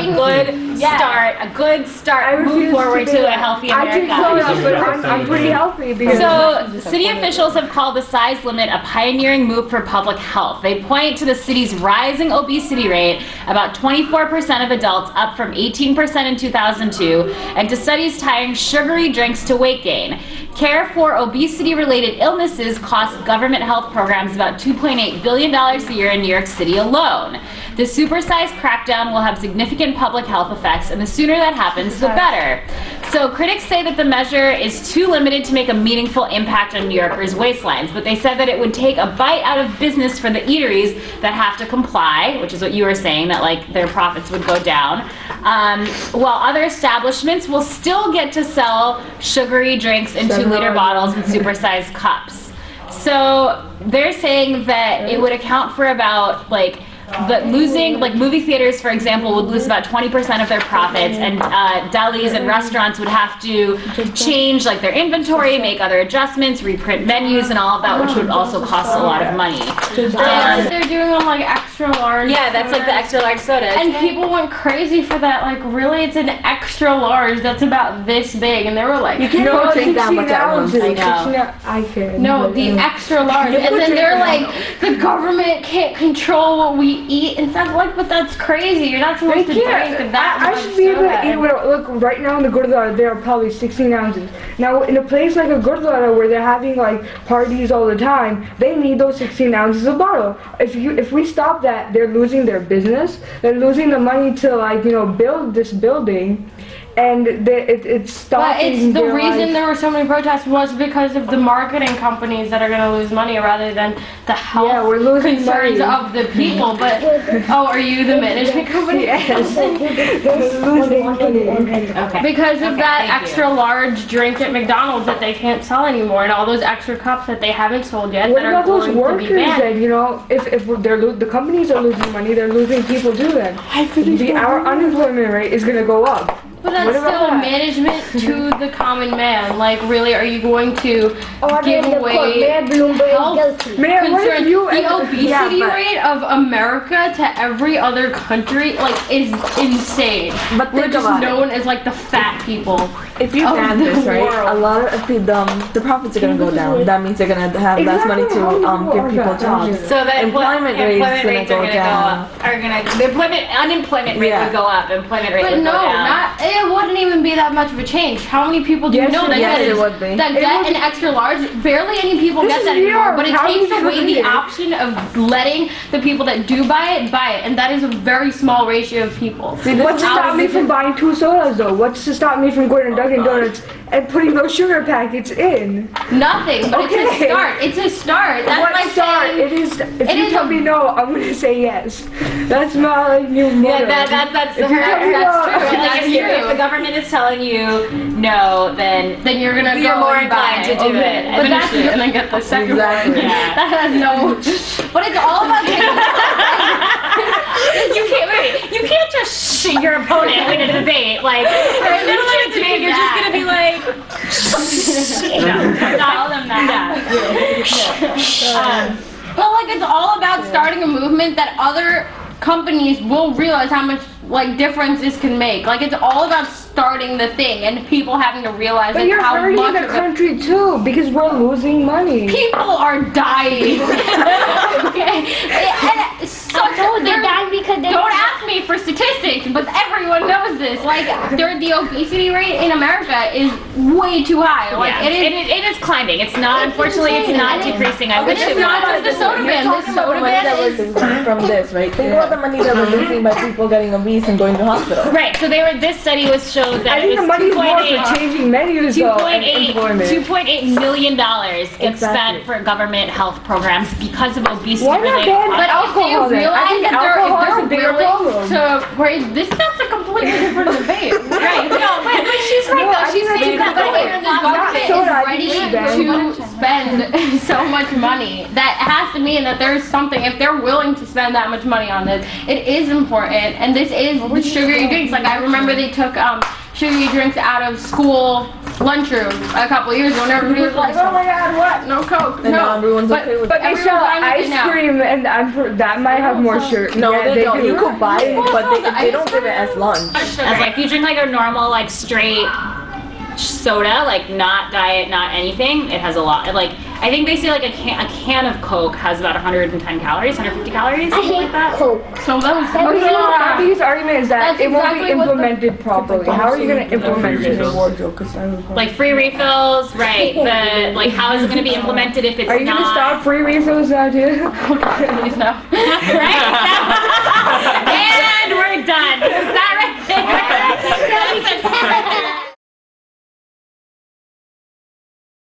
a good start, move forward to a healthy America. I drink soda, but I'm pretty healthy. So, city officials have called the size limit a pioneering move for public health. They point to the city's rising obesity rate, about 24% of adults, up from 18% in 2002, and to studies tying sugary drinks to weight gain. Care for obesity-related illnesses costs government health programs about $2.8 billion a year in New York City alone. The supersized crackdown will have significant public health effects, and the sooner that happens, the better. So critics say that the measure is too limited to make a meaningful impact on New Yorkers' waistlines, but they said that it would take a bite out of business for the eateries that have to comply, which is what you were saying, that like their profits would go down, while other establishments will still get to sell sugary drinks in 2-liter bottles and supersized cups. So they're saying that it would account for about losing, like movie theaters, for example, would lose about 20% of their profits, and delis and restaurants would have to change like their inventory, make other adjustments, reprint menus, and all of that, which would also cost a lot of money. They're doing on like extra large. Yeah, that's like the extra large sodas. And people went crazy for that. Like, really, it's an extra large that's about this big, and they were like, you can't drink that much at once. I know. I can. No, the extra large, and then they're like, the government can't control what we eat and stuff. Like, but that's crazy. You're not supposed to drink that much. I should be able to eat. Look, right now in the Gurdwara, there are probably 16 ounces. Now, in a place like a Gurdwara where they're having like parties all the time, they need those 16 ounces of bottle. If we stop that, they're losing their business. They're losing the money to build this building. And it's stopping. But the reason there were so many protests was because of the marketing companies that are going to lose money rather than the health concerns of the people. But are you the management company? Yes. Okay. Because of that extra large drink at McDonald's that they can't sell anymore, and all those extra cups that they haven't sold yet that are going to be banned. Then, if the companies are losing money, they're losing people too. Then our unemployment rate is going to go up. But that's still management to the common man. Like, really, are you going to give away health concerns? The obesity rate of America to every other country, is insane. But we're just known as, the fat people. If you ban this, right, a lot of the profits are going to go down. That means they're going to have less money to give people jobs. So the employment rates are going to go up. Unemployment rate would go up. Employment rate would go down. It wouldn't even be that much of a change. How many people do you know that get an extra large? Barely any people get that anymore. But it takes away the option of letting the people that do buy it, and that is a very small ratio of people. See, what's to stop me from buying 2 sodas though? What's to stop me from going to Dunkin' Donuts and putting those sugar packets in? Nothing. But it's a start. It's a start. That's what start? It is. If you tell me no, I'm gonna say yes. That's my new motto. Yeah, that's true. If the government is telling you no, then you're gonna you're more inclined to do it. But that's and then get the second one. Yeah. That has no. But it's all about you can't just shoot your opponent in a debate. In the middle of a debate, you're just gonna be like, tell them that. But it's all about starting a movement that other companies will realize how much difference this can make. It's all about starting the thing and people having to realize how much. But you're hurting the country too because we're losing money. People are dying. Okay. They're dying because they don't ask me for statistics, but everyone knows this. The obesity rate in America is way too high. It is climbing. It's not. Unfortunately, it's not decreasing. I wish it was. Not just the soda ban. The soda ban is from this, right? Think about the money that we're losing by people getting obese and going to hospital. Right. So this study showed that I think the money's more for changing menus $2.8 million gets spent for government health programs because of obesity-related. But also you realize that if they're willing to raise this, that's a completely different debate. Right. No, but she's right though. She's saying that the government is ready to spend so much money. That has to mean that there's something. If they're willing to spend that much money on this, it is important. And this is sugary drinks. I remember they took sugary drinks out of school lunchroom a couple years ago, and everybody was like, "Oh my God, what? No Coke, and no." now everyone's okay with but they sell ice cream, and that might have more sugar. No, yeah, they don't. Do. You could buy it, but they don't give it as lunch. As like, if you drink like a normal like straight soda, like not diet, not anything, it has a lot. Like I think they say like a can of Coke has about 110 calories, 150 calories, something like that. Coke. So that was the biggest argument is that it won't be implemented properly. How are you going to implement it? Like free refills, right? The like how is it going to be implemented if it's not? Are you going to stop free refills now too? please no. Right? And we're done. Is that right?